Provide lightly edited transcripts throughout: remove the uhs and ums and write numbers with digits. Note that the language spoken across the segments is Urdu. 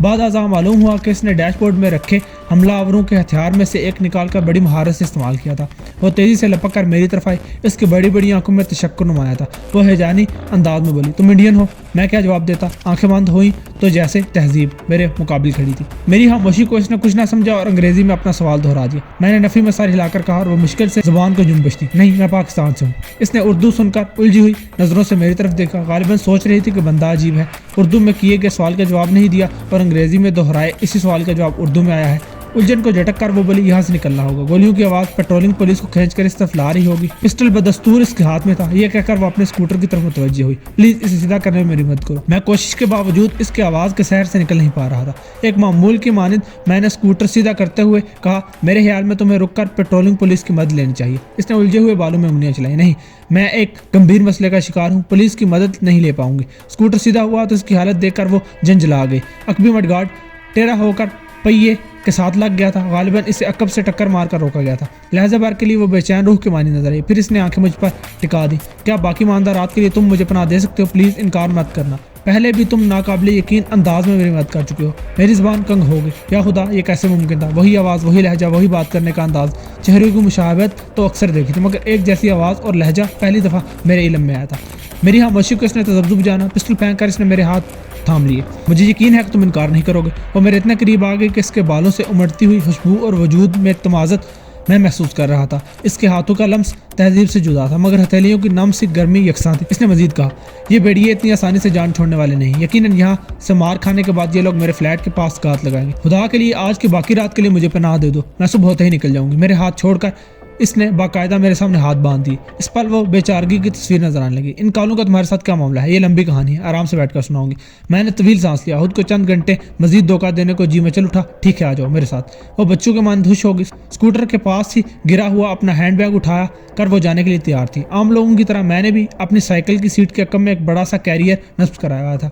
بعد ازاں معلوم ہوا کہ اس نے ڈیش بورڈ میں رکھے حملہ آوروں کے ہتھیار میں سے ایک نکال کر بڑی مہارت سے استعمال کیا تھا۔ وہ تیزی سے لپک کر میری طرف آئی، اس کی بڑی بڑی آنکھوں میں تشکر نمایا تھا۔ وہ ہیجانی انداز میں بولی، تم انڈین ہو؟ میں کیا جواب دیتا؟ آنکھیں بند ہوئیں تو جیسے تہذیب میرے مقابل کھڑی تھی۔ میری خاموشی کو اس نے کچھ نہ سمجھا اور انگریزی میں اپنا سوال دہرا دیا۔ میں نے نفی میں سر ہلا کر کہا اور وہ مشکل سے زبان کو جنبش دی، نہیں میں پاکستان سے ہوں۔ اس نے اردو سن کر الجھی ہوئی نظروں سے میری طرف دیکھا، غالباً سوچ رہی تھی کہ بندہ عجیب ہے۔ اردو میں کیے گئے سوال کا جواب نہیں دیا اور انگریزی میں دہرائے اسی سوال کا جواب اردو میں آیا ہے۔ الجھن کو جھٹک کر وہ بولی، یہاں سے نکلنا ہوگا۔ گولیوں کی آواز پیٹرولنگ پولیس کو کھینچ کر اس طرف لا رہی ہوگی۔ پسٹل بدستور اس کے ہاتھ میں تھا۔ یہ کہہ کر وہ اپنے اسکوٹر کی طرف متوجہ ہوئی، پلیز اسے سیدھا کرنے میں میری مدد کرو۔ میں کوشش کے باوجود اس کے آواز کے سحر سے نکل نہیں پا رہا تھا۔ ایک معمول کی مانند میں نے اسکوٹر سیدھا کرتے ہوئے کہا، میرے خیال میں تمہیں رک کر پیٹرولنگ پولیس کی مدد لینی چاہیے۔ اس نے الجھے ہوئے بالوں میں انگلیاں چلائی، نہیں میں ایک گمبھیر مسئلے کا شکار ہوں، پولیس کی مدد نہیں لے پاؤں گی۔ اسکوٹر سیدھا ہوا تو اس کی حالت دیکھ کر وہ جھنجھلا گئی۔ عقبی مڈ گارڈ ٹیڑھا ہو کر پہیے کے ساتھ لگ گیا تھا، غالباً اسے عقب سے ٹکر مار کر روکا گیا تھا۔ لہذا بار کے لیے وہ بے چین روح کے معنی نظر آئی۔ پھر اس نے آنکھیں مجھ پر ٹکا دی، کیا باقی ماندہ رات کے لیے تم مجھے پناہ دے سکتے ہو؟ پلیز انکار مت کرنا، پہلے بھی تم ناقابل یقین انداز میں میری مدد کر چکے ہو۔ میری زبان کنگ ہو گئی، یا خدا یہ کیسے ممکن تھا؟ وہی آواز، وہی لہجہ، وہی بات کرنے کا انداز، چہرے کی مشابہت تو اکثر دیکھی تھی مگر ایک جیسی آواز اور لہجہ پہلی دفعہ میرے علم میں آیا تھا۔ میری خاموشی کو اس نے تذبذب جانا، پسٹل پھینک کر اس نے میرے ہاتھ تھام لیے۔ مجھے یقین ہے کہ تم انکار نہیں کرو گے۔ وہ میرے اتنے قریب آ گئی کہ اس کے بالوں سے امڑتی ہوئی خوشبو اور وجود میں تمازت میں محسوس کر رہا تھا۔ اس کے ہاتھوں کا لمس تہذیب سے جدا تھا مگر ہتھیلیوں کی نم سی گرمی یکساں تھی۔ اس نے مزید کہا، یہ بھیڑیے اتنی آسانی سے جان چھوڑنے والے نہیں، یقیناً یہاں سے مار کھانے کے بعد یہ لوگ میرے فلیٹ کے پاس گھات لگائیں گے۔ خدا کے لیے آج کی باقی رات کے لیے مجھے پناہ دے دو، میں صبح ہوتے ہی نکل جاؤں گی۔ میرے ہاتھ چھوڑ کر اس نے باقاعدہ میرے سامنے ہاتھ باندھ دی۔ اس پر وہ بے چارگی کی تصویر نظر آنے لگی۔ ان کالوں کا تمہارے ساتھ کیا معاملہ ہے؟ یہ لمبی کہانی ہے، آرام سے بیٹھ کر سناؤں گی۔ میں نے طویل سانس لیا، خود کو چند گھنٹے مزید دھوکہ دینے کو جی میں چل اٹھا، ٹھیک ہے آ جاؤ میرے ساتھ۔ وہ بچوں کے مانند خوش ہوگی، اسکوٹر کے پاس ہی گرا ہوا اپنا ہینڈ بیگ اٹھایا کر وہ جانے کے لیے تیار تھی۔ عام لوگوں کی طرح میں نے بھی اپنی سائیکل کی سیٹ کے عقب میں ایک بڑا سا کیریئر نصب کرایا ہوا تھا۔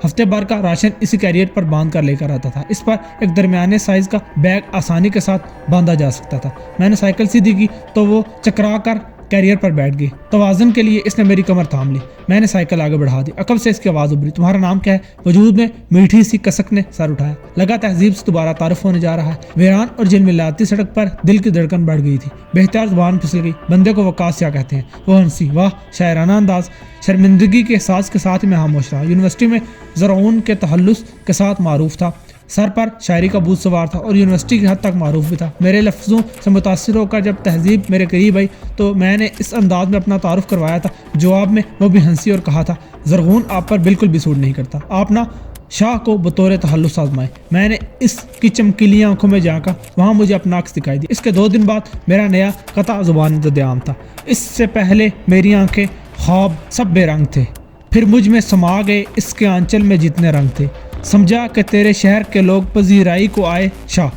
ہفتے بھر کا راشن اسی کیریئر پر باندھ کر لے کر آتا تھا۔ اس پر ایک درمیانے سائز کا بیگ آسانی کے ساتھ باندھا جا سکتا تھا۔ میں نے سائیکل سیدھی کی تو وہ چکرا کر کیریئر پر بیٹھ گئی۔ توازن کے لیے اس نے میری کمر تھام لی۔ میں نے سائیکل آگے بڑھا دی۔ عقب سے اس کی آواز ابھری، تمہارا نام کیا ہے؟ وجود میں میٹھی سی کسک نے سر اٹھایا، لگا تہذیب سے دوبارہ تعارف ہونے جا رہا ہے۔ ویران اور جھلملاتی سڑک پر دل کی دھڑکن بڑھ گئی تھی، بے اختیار زبان پھسل گئی۔ بندے کو وقاص کیا کہتے ہیں؟ وہ ہنسی، واہ شاعرانہ انداز۔ شرمندگی کے احساس کے ساتھ میں خاموش رہا۔ یونیورسٹی میں زرعون کے تخلص کے ساتھ معروف تھا، سر پر شاعری کا بوجھ سوار تھا اور یونیورسٹی کی حد تک معروف بھی تھا۔ میرے لفظوں سے متاثر ہو کر جب تہذیب میرے قریب آئی تو میں نے اس انداز میں اپنا تعارف کروایا تھا۔ جواب میں وہ بھی ہنسی اور کہا تھا، زرعون آپ پر بالکل بھی سوٹ نہیں کرتا، آپ نا شاہ کو بطور تخلص آزمائے۔ میں نے اس کی چمکیلی آنکھوں میں جا کر وہاں مجھے اپنا عکس دکھائی دی۔ اس کے 2 دن بعد میرا نیا قطع زبان ددیام تھا۔ اس سے پہلے میری آنکھیں خواب سب بے رنگ تھے، پھر مجھ میں سما گئے اس کے آنچل میں جتنے رنگ تھے۔ سمجھا کہ تیرے شہر کے لوگ پذیرائی کو آئے شاہ،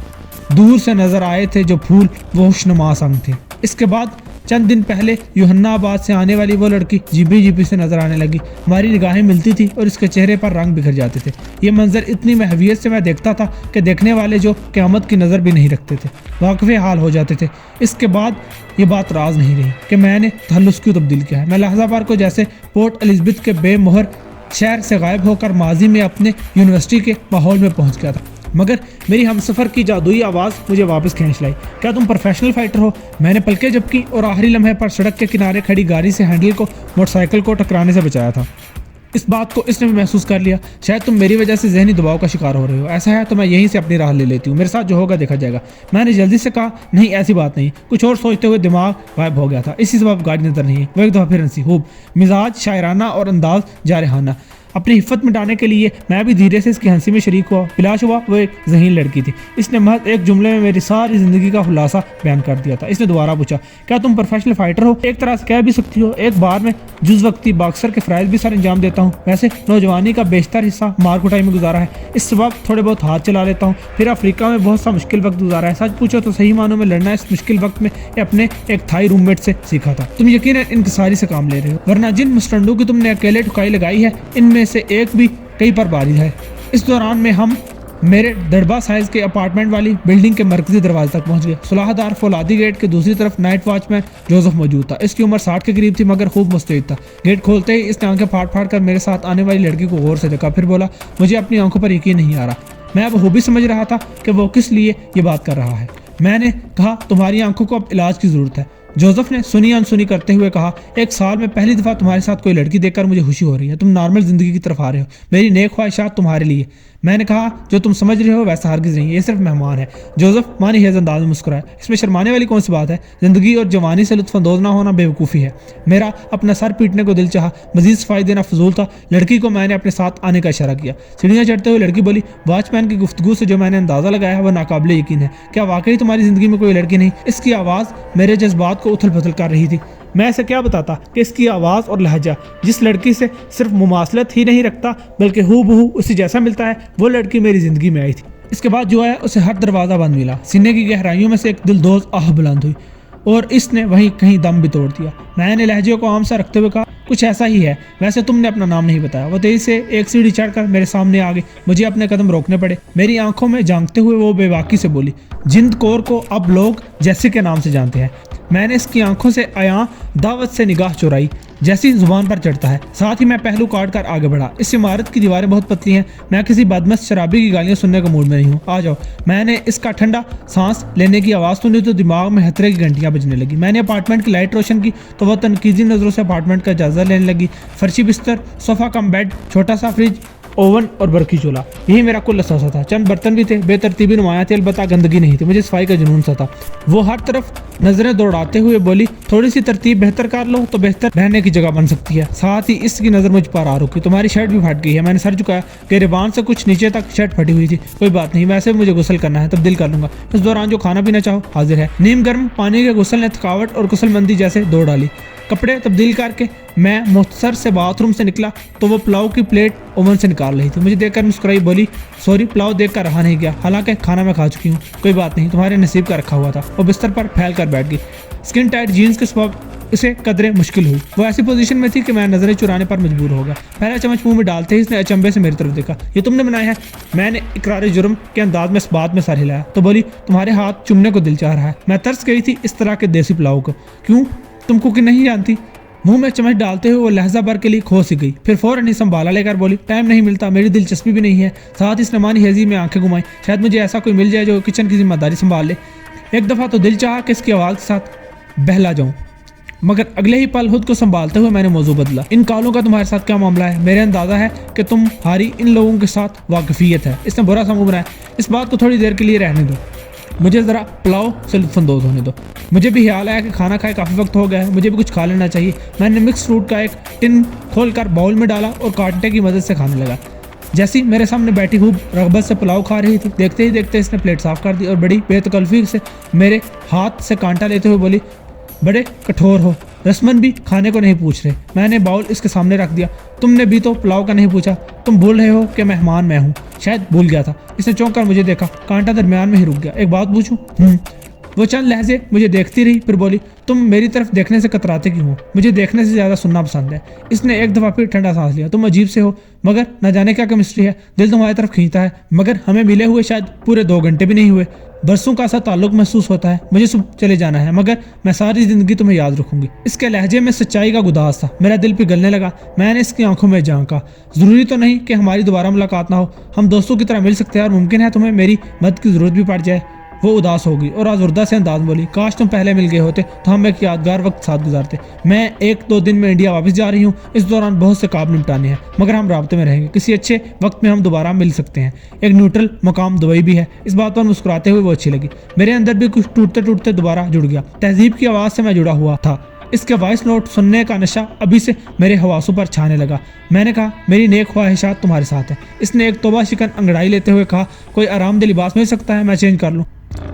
دور سے نظر آئے تھے جو پھول وہ خوشنما سنگ تھے۔ اس کے بعد چند دن پہلے یوحنا آباد سے آنے والی وہ لڑکی جیبی سے نظر آنے لگی۔ ہماری نگاہیں ملتی تھی اور اس کے چہرے پر رنگ بکھر جاتے تھے۔ یہ منظر اتنی محویت سے میں دیکھتا تھا کہ دیکھنے والے جو قیامت کی نظر بھی نہیں رکھتے تھے واقف حال ہو جاتے تھے۔ اس کے بعد یہ بات راز نہیں رہی کہ میں نے تخلص کیوں تبدیل کیا ہے۔ میں لحظہ بھر کو جیسے پورٹ الزبتھ کے بے مہر شہر سے غائب ہو کر ماضی میں اپنے یونیورسٹی کے ماحول میں پہنچ گیا تھا، مگر میری ہمسفر کی جادوئی آواز مجھے واپس کھینچ لائی۔ کیا تم پروفیشنل فائٹر ہو؟ میں نے پلکیں جھپکی اور آخری لمحے پر سڑک کے کنارے کھڑی گاڑی سے ہینڈل کو موٹر سائیکل کو ٹکرانے سے بچایا تھا۔ اس بات کو اس نے بھی محسوس کر لیا، شاید تم میری وجہ سے ذہنی دباؤ کا شکار ہو رہے ہو، ایسا ہے تو میں یہیں سے اپنی راہ لے لیتی ہوں، میرے ساتھ جو ہوگا دیکھا جائے گا۔ میں نے جلدی سے کہا، نہیں ایسی بات نہیں۔ کچھ اور سوچتے ہوئے دماغ غائب ہو گیا تھا، اسی سبب گاڑی نظر نہیں ہے۔ وہ ایک دفعہ پھر ہنسی، خوب مزاج شاعرانہ اور انداز جارحانہ۔ اپنی حفت مٹانے کے لیے میں بھی دھیرے سے اس کی ہنسی میں شریک ہوا۔ بلاش ہوا وہ ایک ذہین لڑکی تھی، اس نے محض ایک جملے میں میری ساری زندگی کا خلاصہ بیان کر دیا تھا۔ اس نے دوبارہ پوچھا، کیا تم پروفیشنل فائٹر ہو؟ ایک طرح سے کہہ بھی سکتی ہو، ایک بار میں جز وقتی باکسر کے فرائض بھی سر انجام دیتا ہوں۔ ویسے نوجوانی کا بیشتر حصہ مار کٹائی میں گزارا ہے، اس سبب تھوڑے بہت ہاتھ چلا لیتا ہوں۔ پھر افریقہ میں بہت سا مشکل وقت گزارا ہے، سچ پوچھو تو صحیح معنوں میں لڑنا اس مشکل وقت میں اپنے ایک تھائی روم میٹ سے سیکھا تھا۔ تم یقیناً انکساری سے کام لے رہے ہو، ورنہ جن مسٹنڈوں کی تم نے اکیلے ٹھکائی لگائی ہے ان میں سے ایک بھی کئی پر باری ہے۔ اس دوران میں ہم میرے ڈڑبا سائز کے اپارٹمنٹ والی بلڈنگ کے مرکزی دروازے تک پہنچ گئے۔ صلاح دار فولادی گیٹ کے دوسری طرف نائٹ واچ مین جوزف موجود تھا۔ اس کی عمر 60 کے قریب تھی مگر خوب مستعد تھا۔ گیٹ کھولتے ہی اس نے آنکھیں پھاڑ پھاڑ کر میرے ساتھ آنے والی لڑکی کو غور سے دیکھا، پھر بولا، مجھے اپنی آنکھوں پر یقین نہیں آ رہا۔ میں بخوبی سمجھ رہا تھا کہ وہ کس لیے یہ بات کر رہا ہے۔ میں نے کہا تمہاری آنکھوں کو اب علاج کی ضرورت ہے۔ جوزف نے سنی انسنی کرتے ہوئے کہا ایک سال میں پہلی دفعہ تمہارے ساتھ کوئی لڑکی دیکھ کر مجھے خوشی ہو رہی ہے، تم نارمل زندگی کی طرف آ رہے ہو، میری نیک خواہشات تمہارے لیے۔ میں نے کہا جو تم سمجھ رہے ہو ویسا ہرگز نہیں، یہ صرف مہمان ہے۔ جوزف مانی خیز انداز میں مسکرائے، اس میں شرمانے والی کون سی بات ہے؟ زندگی اور جوانی سے لطف اندوز نہ ہونا بے وقوفی ہے۔ میرا اپنا سر پیٹنے کو دل چاہا، مزید صفائی دینا فضول تھا۔ لڑکی کو میں نے اپنے ساتھ آنے کا اشارہ کیا۔ سیڑھیاں چڑھتے ہوئے لڑکی بولی واچ مین کی گفتگو سے جو میں نے اندازہ لگایا وہ ناقابل یقین ہے، کیا واقعی تمہاری زندگی میں کوئی لڑکی نہیں؟ اس کی آواز میرے جذبات کو اتھل پتھل کر رہی تھی۔ میں اسے کیا بتاتا کہ اس کی آواز اور لہجہ جس لڑکی سے صرف مماثلت ہی نہیں رکھتا بلکہ ہو بہو اسی جیسا ملتا ہے، وہ لڑکی میری زندگی میں آئی تھی۔ اس کے بعد جو آیا اسے ہر دروازہ بند ملا، سینے کی گہرائیوں میں سے ایک دلدوز آہ بلند ہوئی اور اس نے وہیں کہیں دم بھی توڑ دیا۔ میں نے لہجے کو عام سا رکھتے ہوئے کہا کچھ ایسا ہی ہے، ویسے تم نے اپنا نام نہیں بتایا۔ وہ تیزی سے ایک سیڑھی چڑھ کر میرے سامنے آ گئی، مجھے اپنے قدم روکنے پڑے۔ میری آنکھوں میں جھانکتے ہوئے وہ بے باکی سے بولی جند کور کو اب لوگ جیسے کے نام سے جانتے ہیں۔ میں نے اس کی آنکھوں سے عیاں دعوت سے نگاہ چرائی جیسی زبان پر چڑھتا ہے، ساتھ ہی میں پہلو کاٹ کر آگے بڑھا۔ اس عمارت کی دیواریں بہت پتلی ہیں، میں کسی بدمست شرابی کی گالیاں سننے کا موڈ میں نہیں ہوں، آ جاؤ۔ میں نے اس کا ٹھنڈا سانس لینے کی آواز سنی تو دماغ میں خطرے کی گھنٹیاں بجنے لگی۔ میں نے اپارٹمنٹ کی لائٹ روشن کی تو وہ تنقیدی نظروں سے اپارٹمنٹ کا جائزہ لینے لگی۔ فرشی بستر، صوفہ کم بیڈ، چھوٹا سا فریج، اوون اور برقی چولہا، یہی میرا کل اثاثہ تھا۔ چند برتن بھی تھے، بے ترتیبی نمایاں تھی، البتہ گندگی نہیں تھی، مجھے صفائی کا جنون سا تھا۔ وہ ہر طرف نظریں دوڑاتے ہوئے بولی تھوڑی سی ترتیب بہتر کر لو تو بہتر رہنے کی جگہ بن سکتی ہے۔ ساتھ ہی اس کی نظر مجھ پر آ رکی، تمہاری شرٹ بھی پھٹ گئی ہے۔ میں نے سر جھکایا کہ ریبان سے کچھ نیچے تک شرٹ پھٹی ہوئی تھی۔ کوئی بات نہیں، ویسے مجھے غسل کرنا ہے، تبدیل کر لوں گا۔ اس دوران جو کھانا پینا چاہو حاضر ہے۔ نیم گرم پانی کے غسل نے تھکاوٹ اور غسل مندی جیسے دوڑ ڈالی۔ کپڑے تبدیل کر کے میں مختصر سے باتھ روم سے نکلا تو وہ پلاؤ کی پلیٹ اوون سے نکال رہی تھی، مجھے دیکھ کر مسکرائی، بولی سوری پلاؤ دیکھ کر رہا نہیں گیا، حالانکہ کھانا میں کھا چکی ہوں۔ کوئی بات نہیں، تمہارے نصیب کا رکھا ہوا تھا۔ وہ بستر پر پھیل کر بیٹھ گئی، اسکن ٹائٹ جینز کے سبب اسے قدرے مشکل ہوئی۔ وہ ایسی پوزیشن میں تھی کہ میں نظریں چرانے پر مجبور ہو گیا۔ پہلا چمچ منہ میں ڈالتے ہی اس نے اچنبے سے میری طرف دیکھا، یہ تم نے بنایا ہے؟ میں نے اقرار جرم کے انداز میں اس بات میں سر ہلایا تو بولی تمہارے ہاتھ چومنے کو دل چاہ رہا ہے۔ میں ترس گئی تھی اس طرح کے دیسی پلاؤ کو۔ کیوں، تم کوکنگ نہیں جانتی؟ منہ میں چمچ ڈالتے ہوئے وہ لہجہ بھر کے لیے کھو سی گئی، پھر فوراً ہی سنبھالا لے کر بولی ٹائم نہیں ملتا، میری دلچسپی بھی نہیں ہے۔ ساتھ اس نے مانی ہیزی میں آنکھیں گھمائیں، شاید مجھے ایسا کوئی مل جائے جو کچن کی ذمہ داری سنبھال لے۔ ایک دفعہ تو دل چاہا کہ اس کی آواز کے ساتھ بہلا جاؤں، مگر اگلے ہی پل خود کو سنبھالتے ہوئے میں نے موضوع بدلا۔ ان کالوں کا تمہارے ساتھ کیا معاملہ ہے؟ میرے اندازہ ہے کہ تمہاری ان لوگوں کے ساتھ واقفیت ہے۔ اس نے برا سا منہ بنایا، اس بات کو تھوڑی دیر کے لیے رہنے دو، مجھے ذرا پلاؤ سے لطف اندوز ہونے دو۔ مجھے بھی خیال آیا کہ کھانا کھائے کافی وقت ہو گیا ہے، مجھے بھی کچھ کھا لینا چاہیے۔ میں نے مکس فروٹ کا ایک ٹن کھول کر باؤل میں ڈالا اور کانٹے کی مدد سے کھانے لگا۔ جیسی میرے سامنے بیٹھی خوب رغبت سے پلاؤ کھا رہی تھی، دیکھتے ہی دیکھتے اس نے پلیٹ صاف کر دی اور بڑی بے تکلفی سے میرے ہاتھ سے کانٹا لیتے ہوئے بولی بڑے کٹھور ہو، رسمن بھی کھانے کو نہیں پوچھ رہے۔ میں نے باؤل اس کے سامنے رکھ دیا، تم نے بھی تو پلاؤ کا نہیں پوچھا، تم بھول رہے ہو کہ مہمان میں ہوں۔ شاید بھول گیا تھا، اس نے چونک کر مجھے دیکھا، کانٹا درمیان میں ہی رک گیا۔ ایک بات پوچھوں؟ وہ چند لہجے مجھے دیکھتی رہی، پھر بولی تم میری طرف دیکھنے سے کتراتے کیوں ہو؟ مجھے دیکھنے سے زیادہ سننا پسند ہے۔ اس نے ایک دفعہ پھر ٹھنڈا سانس لیا، تم عجیب سے ہو، مگر نہ جانے کیا کیمسٹری ہے، دل تمہاری طرف کھینچتا ہے، مگر ہمیں ملے ہوئے شاید پورے 2 گھنٹے بھی نہیں ہوئے، برسوں کا ایسا تعلق محسوس ہوتا ہے۔ مجھے صبح چلے جانا ہے، مگر میں ساری زندگی تمہیں یاد رکھوں گی۔ اس کے لہجے میں سچائی کا گداز تھا، میرا دل پگھلنے لگا۔ میں نے اس کی آنکھوں میں جھانکا، ضروری تو نہیں کہ ہماری دوبارہ ملاقات نہ ہو، ہم دوستوں کی طرح مل سکتے ہیں اور ممکن ہے تمہیں میری مدد کی ضرورت بھی پڑ جائے۔ وہ اداس ہو گئی اور آزردہ سے انداز بولی کاش تم پہلے مل گئے ہوتے تو ہم ایک یادگار وقت ساتھ گزارتے۔ میں 1-2 دن میں انڈیا واپس جا رہی ہوں، اس دوران بہت سے کام نمٹانے ہیں، مگر ہم رابطے میں رہیں گے، کسی اچھے وقت میں ہم دوبارہ مل سکتے ہیں۔ ایک نیوٹرل مقام دبئی بھی ہے۔ اس بات پر مسکراتے ہوئے وہ اچھی لگی، میرے اندر بھی کچھ ٹوٹتے ٹوٹتے دوبارہ جڑ گیا۔ تہذیب کی آواز سے میں جڑا ہوا تھا، اس کے وائس نوٹ سننے کا نشہ ابھی سے میرے حواسوں پر چھانے لگا۔ میں نے کہا میری نیک خواہشات تمہارے ساتھ ہیں۔ اس نے ایک توبہ شکن انگڑائی لیتے ہوئے کہا کوئی آرام دہ لباس مل سکتا ہے، میں چینج کر لوں،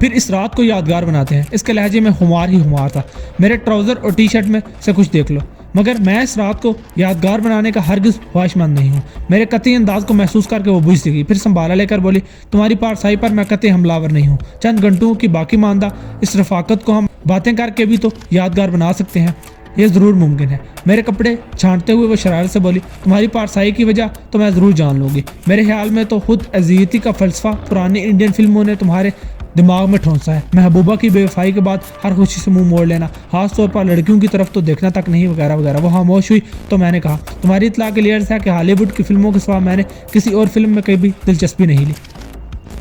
پھر اس رات کو یادگار بناتے ہیں۔ اس کے لہجے میں خمار ہی خمار تھا۔ میرے ٹراؤزر اور ٹی شرٹ میں سے کچھ دیکھ لو، مگر میں اس رات کو یادگار بنانے کا ہرگز خواہش مند نہیں ہوں۔ میرے قطعی انداز کو محسوس کر کے وہ بجھ گئی، پھر سنبھالا لے کر بولی تمہاری پارسائی پر میں قطعی حملہ آور نہیں ہوں، چند گھنٹوں کی باقی ماندہ اس رفاقت کو ہم باتیں کر کے بھی تو یادگار بنا سکتے ہیں، یہ ضرور ممکن ہے۔ میرے کپڑے چھانٹتے ہوئے وہ شرارت سے بولی تمہاری پارسائی کی وجہ تو میں ضرور جان لوں گی، میرے خیال میں تو خود اذیتی کا فلسفہ پرانی انڈین فلموں نے تمہارے دماغ میں ٹھونسا ہے۔ محبوبہ کی بے وفائی کے بعد ہر خوشی سے منہ موڑ لینا، خاص طور پر لڑکیوں کی طرف تو دیکھنا تک نہیں، وغیرہ وغیرہ۔ وہ خاموش ہوئی تو میں نے کہا تمہاری اطلاع کے لیے عرض ہے کہ ہالی ووڈ کی فلموں کے سوا میں نے کسی اور فلم میں کبھی دلچسپی نہیں لی۔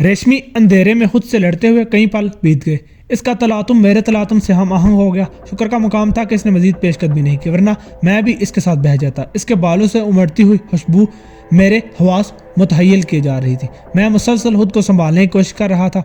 ریشمی اندھیرے میں خود سے لڑتے ہوئے کئی پل بیت گئے۔ اس کا تلاطم میرے تلاطم سے ہم آہنگ ہو گیا۔ شکر کا مقام تھا کہ اس نے مزید پیش قدمی نہیں کی، ورنہ میں بھی اس کے ساتھ بہہ جاتا۔ اس کے بالوں سے امڑتی ہوئی خوشبو میرے حواس متحیل کیے جا رہی تھی۔ میں مسلسل خود کو سنبھالنے کی کوشش کر رہا تھا۔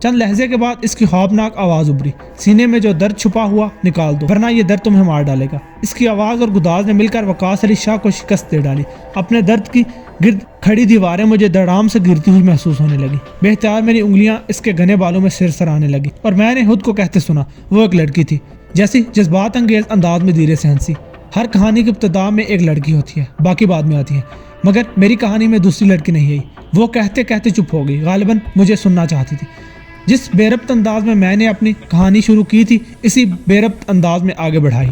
چند لہجے کے بعد اس کی خوابناک آواز ابھری، سینے میں جو درد چھپا ہوا نکال دو ورنہ یہ درد تمہیں مار ڈالے گا۔ اس کی آواز اور گداز نے مل کر وقاص علی شاہ کو شکست دے ڈالی۔ اپنے درد کی گرد کھڑی دیواریں مجھے دڑام سے گرتی ہوئی محسوس ہونے لگی۔ بے اختیار میری انگلیاں اس کے گھنے بالوں میں سرسرانے لگی اور میں نے خود کو کہتے سنا، وہ ایک لڑکی تھی، جیسی جذبات انگیز انداز میں دھیرے سے ہنسی۔ ہر کہانی کی ابتدا میں ایک لڑکی ہوتی ہے، باقی بعد میں آتی ہے، مگر میری کہانی میں دوسری لڑکی نہیں آئی۔ وہ کہتے کہتے چپ ہو گئی، غالباً مجھے سننا چاہتی تھی۔ جس بے ربط انداز میں نے اپنی کہانی شروع کی تھی، اسی بے ربط انداز میں آگے بڑھائی۔